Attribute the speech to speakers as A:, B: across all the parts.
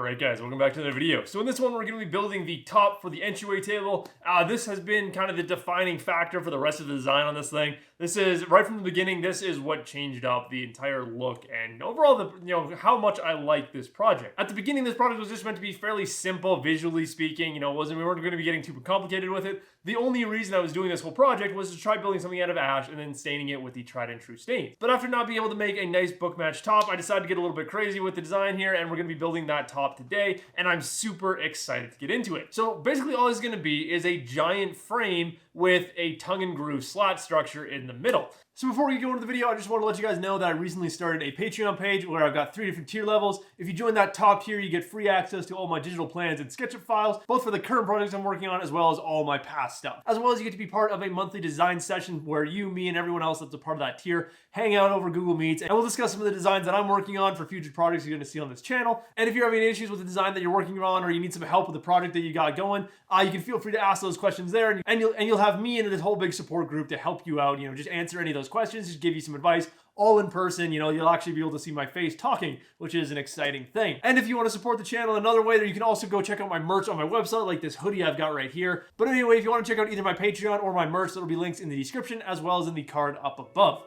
A: Alright guys, welcome back to another video. So in this one we're going to be building the top for the entryway table. This has been kind of the defining factor for the rest of the design on this thing. This is, right from the beginning, this is what changed up the entire look and overall how much I like this project. At the beginning this project was just meant to be fairly simple visually speaking, we weren't going to be getting too complicated with it. The only reason I was doing this whole project was to try building something out of ash and then staining it with the tried and true stains. But after not being able to make a nice book match top, I decided to get a little bit crazy with the design here, and we're going to be building that top today, and I'm super excited to get into it. So basically all it's going to be is a giant frame with a tongue and groove slat structure in the middle. So before we go into the video, I just want to let you guys know that I recently started a Patreon page where I've got 3 different tier levels. If you join that top tier, you get free access to all my digital plans and SketchUp files, both for the current projects I'm working on as well as all my past stuff. As well as you get to be part of a monthly design session where you, me, and everyone else that's a part of that tier hang out over Google Meets, and we'll discuss some of the designs that I'm working on for future projects you're going to see on this channel. And if you're having issues with the design that you're working on, or you need some help with the project that you got going, you can feel free to ask those questions there, and you'll have me and this whole big support group to help you out. Just answer any of those questions, just give you some advice, all in person. You'll actually be able to see my face talking, which is an exciting thing. And if you want to support the channel another way, you can also go check out my merch on my website, like this hoodie I've got right here. But anyway, if you want to check out either my Patreon or my merch, there'll be links in the description as well as in the card up above.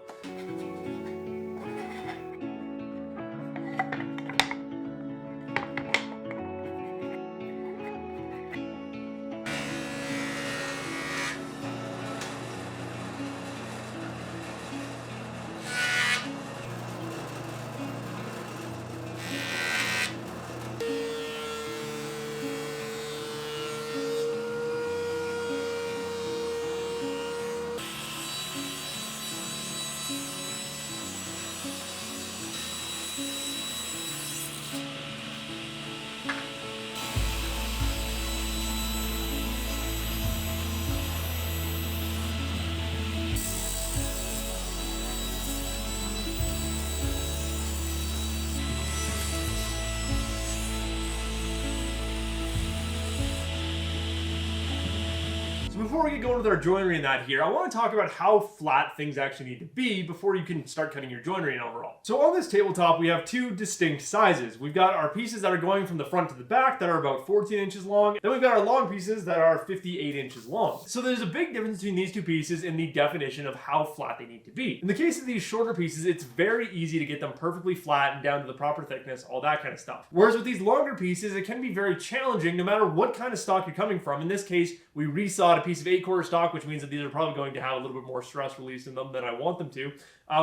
A: So before we get going with our joinery and that here, I want to talk about how flat things actually need to be before you can start cutting your joinery in overall. So on this tabletop, we have 2 distinct sizes. We've got our pieces that are going from the front to the back that are about 14 inches long. Then we've got our long pieces that are 58 inches long. So there's a big difference between these 2 pieces in the definition of how flat they need to be. In the case of these shorter pieces, it's very easy to get them perfectly flat and down to the proper thickness, all that kind of stuff. Whereas with these longer pieces, it can be very challenging no matter what kind of stock you're coming from. In this case, we resawed a piece of 8-quarter stock, which means that these are probably going to have a little bit more stress release in them than I want them to,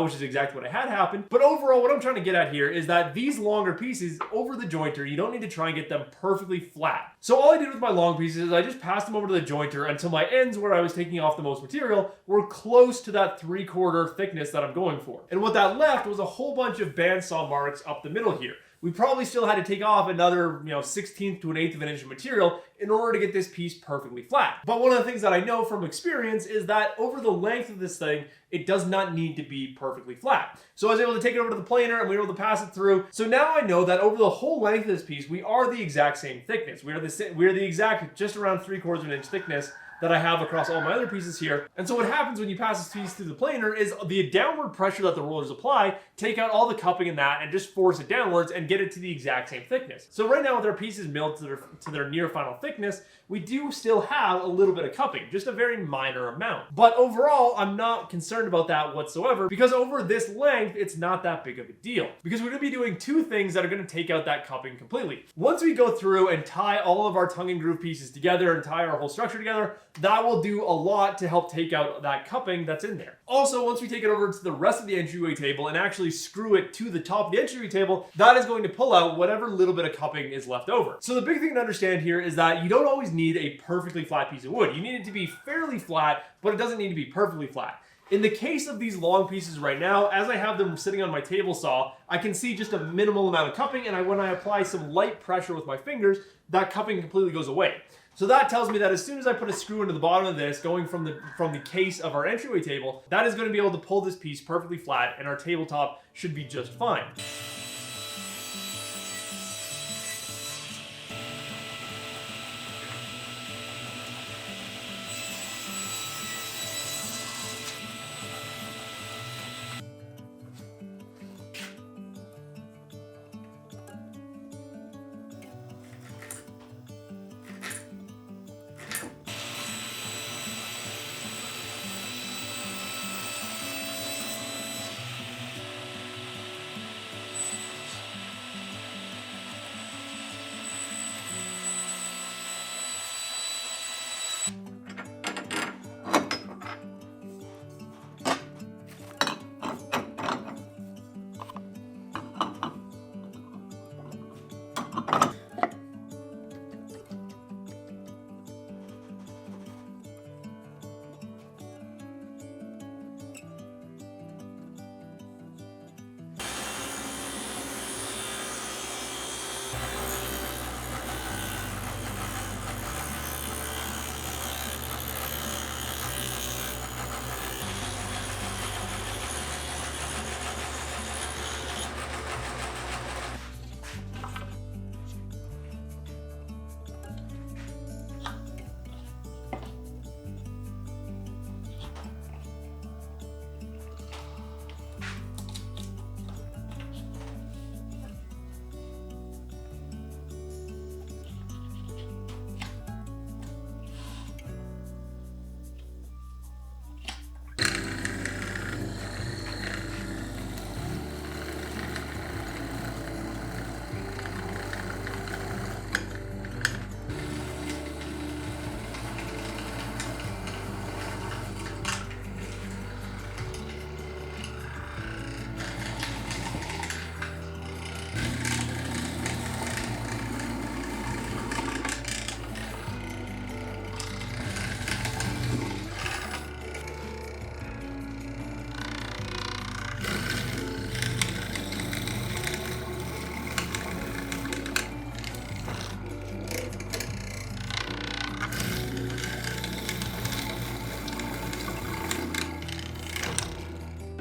A: which is exactly what I had happen. But overall, what I'm trying to get at here is that these longer pieces over the jointer, you don't need to try and get them perfectly flat. So all I did with my long pieces is I just passed them over to the jointer until my ends where I was taking off the most material were close to that 3-quarter thickness that I'm going for. And what that left was a whole bunch of bandsaw marks up the middle here. We probably still had to take off another 1/16th to 1/8 of an inch of material in order to get this piece perfectly flat. But one of the things that I know from experience is that over the length of this thing, it does not need to be perfectly flat. So I was able to take it over to the planer and we were able to pass it through. So now I know that over the whole length of this piece, we are the exact same thickness. We are the exact just around 3/4 of an inch thickness that I have across all my other pieces here. And so what happens when you pass this piece through the planer is the downward pressure that the rollers apply take out all the cupping in that and just force it downwards and get it to the exact same thickness. So right now with our pieces milled to their near final thickness, we do still have a little bit of cupping, just a very minor amount. But overall, I'm not concerned about that whatsoever because over this length, it's not that big of a deal. Because we're gonna be doing 2 things that are gonna take out that cupping completely. Once we go through and tie all of our tongue and groove pieces together and tie our whole structure together, that will do a lot to help take out that cupping that's in there. Also, once we take it over to the rest of the entryway table and actually screw it to the top of the entryway table, that is going to pull out whatever little bit of cupping is left over. So the big thing to understand here is that you don't always need a perfectly flat piece of wood. You need it to be fairly flat, but it doesn't need to be perfectly flat. In the case of these long pieces right now, as I have them sitting on my table saw, I can see just a minimal amount of cupping, and when I apply some light pressure with my fingers, that cupping completely goes away. So that tells me that as soon as I put a screw into the bottom of this, going from the case of our entryway table, that is going to be able to pull this piece perfectly flat, and our tabletop should be just fine.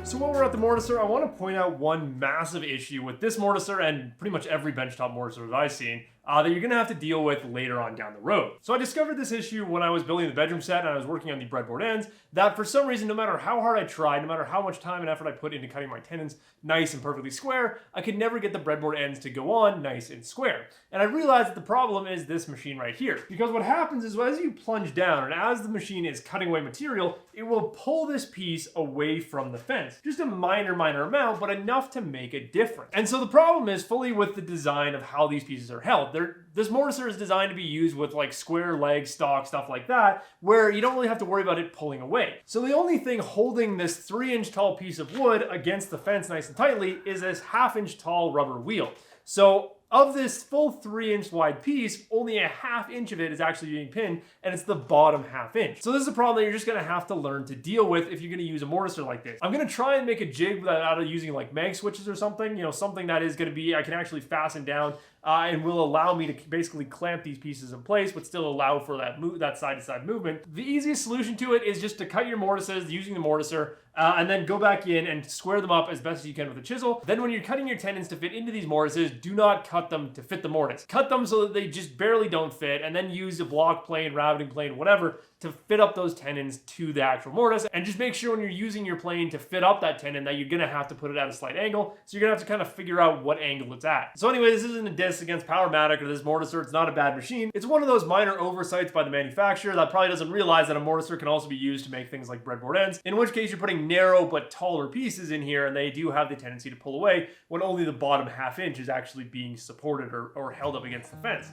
A: So while we're at the mortiser, I want to point out one massive issue with this mortiser and pretty much every benchtop mortiser that I've seen that you're going to have to deal with later on down the road. So I discovered this issue when I was building the bedroom set and I was working on the breadboard ends, that for some reason, no matter how hard I tried, no matter how much time and effort I put into cutting my tenons nice and perfectly square, I could never get the breadboard ends to go on nice and square. And I realized that the problem is this machine right here. Because what happens is as you plunge down and as the machine is cutting away material, it will pull this piece away from the fence. Just a minor amount, but enough to make a difference. And so the problem is fully with the design of how these pieces are held. This mortiser is designed to be used with like square leg stock, stuff like that, where you don't really have to worry about it pulling away. So the only thing holding this 3-inch tall piece of wood against the fence nice and tightly is this 1/2-inch tall rubber wheel. So of this full 3-inch wide piece, only a 1/2 inch of it is actually being pinned, and it's the bottom 1/2 inch. So this is a problem that you're just gonna have to learn to deal with if you're gonna use a mortiser like this. I'm gonna try and make a jig out of using like mag switches or something, you know, something that is gonna be, I can actually fasten down and will allow me to basically clamp these pieces in place, but still allow for that side-to-side movement. The easiest solution to it is just to cut your mortises using the mortiser, and then go back in and square them up as best as you can with a chisel. Then when you're cutting your tenons to fit into these mortises, do not cut them to fit the mortise. Cut them so that they just barely don't fit, and then use a block plane, routing plane, whatever, to fit up those tenons to the actual mortise. And just make sure when you're using your plane to fit up that tenon that you're gonna have to put it at a slight angle. So you're gonna have to kind of figure out what angle it's at. So anyway, this isn't a diss against Powermatic or this mortiser. It's not a bad machine. It's one of those minor oversights by the manufacturer that probably doesn't realize that a mortiser can also be used to make things like breadboard ends, in which case you're putting narrow but taller pieces in here, and they do have the tendency to pull away when only the bottom 1/2 inch is actually being supported or held up against the fence.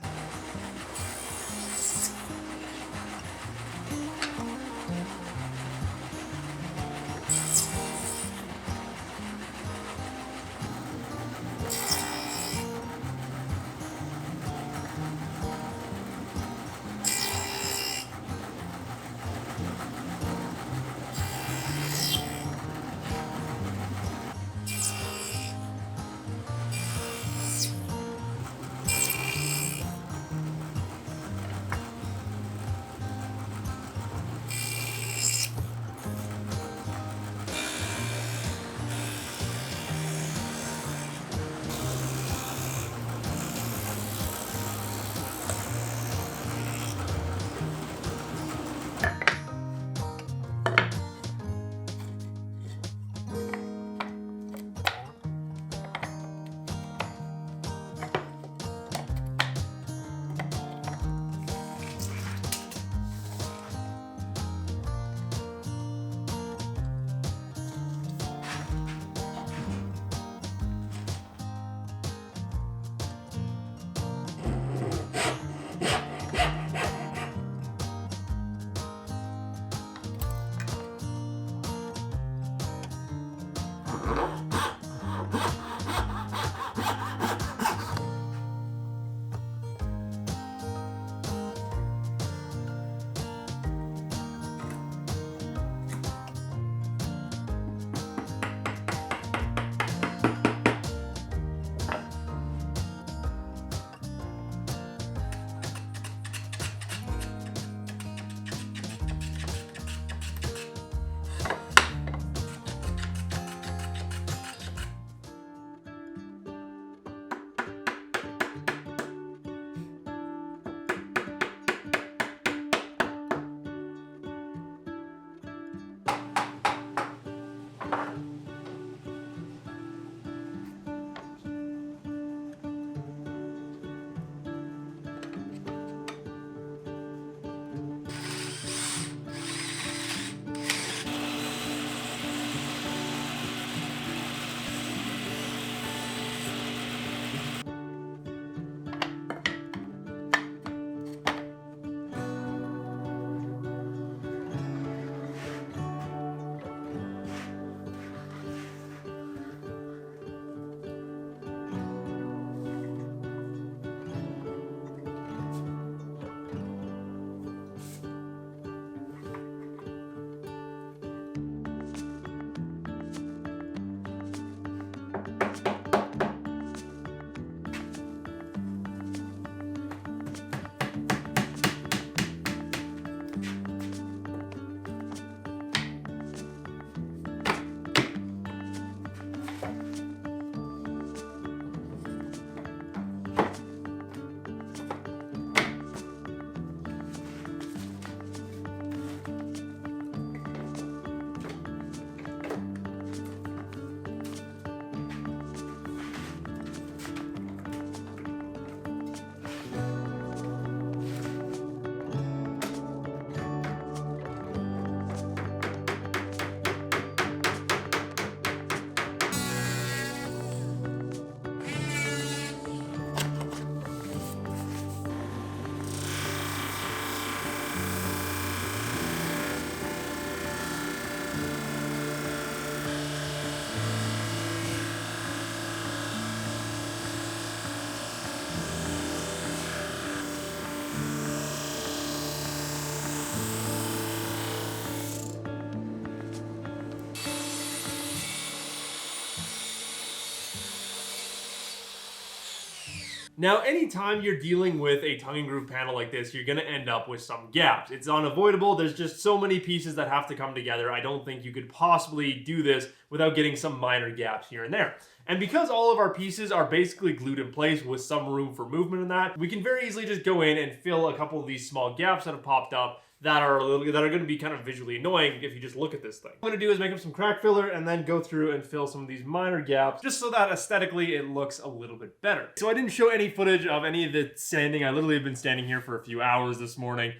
A: Now, anytime you're dealing with a tongue and groove panel like this, you're gonna end up with some gaps. It's unavoidable. There's just so many pieces that have to come together. I don't think you could possibly do this without getting some minor gaps here and there. And because all of our pieces are basically glued in place with some room for movement in that, we can very easily just go in and fill a couple of these small gaps that have popped up that are going to be kind of visually annoying if you just look at this thing. What I'm going to do is make up some crack filler and then go through and fill some of these minor gaps just so that aesthetically it looks a little bit better. So I didn't show any footage of any of the sanding. I literally have been standing here for a few hours this morning.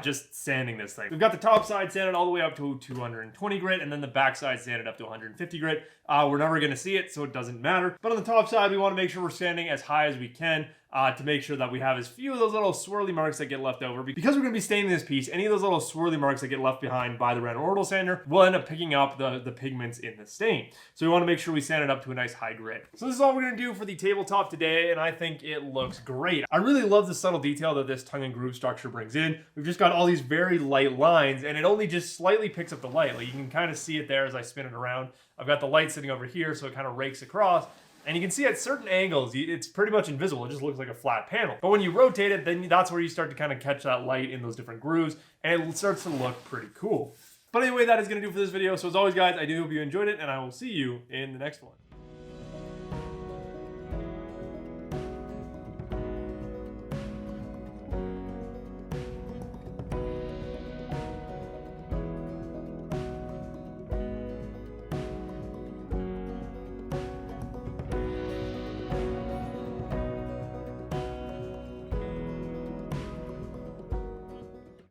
A: Just sanding this thing. We've got the top side sanded all the way up to 220 grit, and then the back side sanded up to 150 grit. We're never gonna see it, so it doesn't matter. But on the top side, we wanna make sure we're sanding as high as we can to make sure that we have as few of those little swirly marks that get left over. Because we're gonna be staining this piece, any of those little swirly marks that get left behind by the red orbital sander will end up picking up the pigments in the stain. So we wanna make sure we sand it up to a nice high grit. So this is all we're gonna do for the tabletop today, and I think it looks great. I really love the subtle detail that this tongue and groove structure brings in. We've just got all these very light lines, and it only just slightly picks up the light. Like you can kind of see it there as I spin it around. I've got the light sitting over here, so it kind of rakes across. And you can see at certain angles, it's pretty much invisible. It just looks like a flat panel. But when you rotate it, then that's where you start to kind of catch that light in those different grooves, and it starts to look pretty cool. But anyway, that is going to do for this video. So as always, guys, I do hope you enjoyed it, and I will see you in the next one.